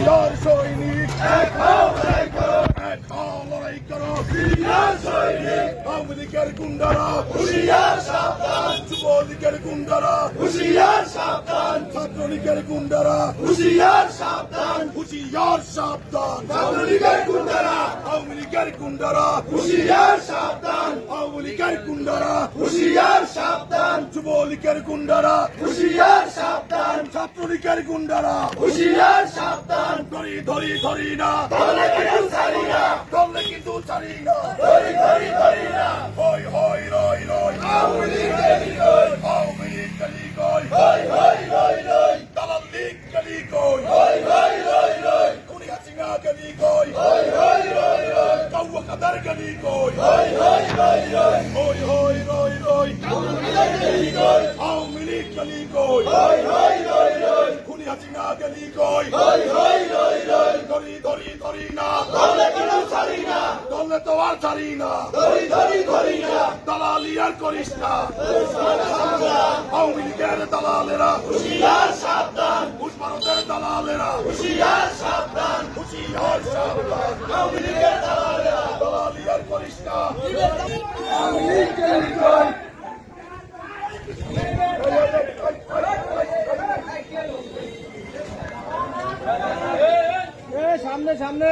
হুঁশিয়ার সৈনিক এক হও লড়াই করো হুঁশিয়ার সৈনিক আওয়ামী লীগের গুন্ডারা হুঁশিয়ার সাবধান যুবলীগের গুন্ডারা হুঁশিয়ার সাবধান ছাত্রলীগের গুন্ডারা হুঁশিয়ার সাবধান ছাত্রলীগের গুন্ডারা আওয়ামী লীগের গুন্ডারা হুঁশিয়ার সাবধান আওয়ামী লীগের গুন্ডারা হুঁশিয়ার সাবধান যুবলীগের গুন্ডারা হুঁশিয়ার সাবধান ছাত্রলীগের গুন্ডারা হুঁশিয়ার সাবধান ধরি না ধরলে কিন্তু ছাড়ি না ধরি না হয় রয় আওয়ামী লীগ গলি কই দালাল লীগ গলি কই খুনি হাসিনা গলি কই কাউয়া কাদার গলি কই রয় আওয়ামী লীগ গলি কই খুনি হাসিনা গলি কই ধরি না ধরলে তো আর ছাড়ি না দালালি আর করিস না আওয়ামী লীগের দালালেরা হুঁশিয়ার সাবধান ভারতের দালালেরা হুঁশিয়ার সাবধান আওয়ামী লীগের দালালেরা দালালি আর করিস না আওয়ামী লীগের সামনে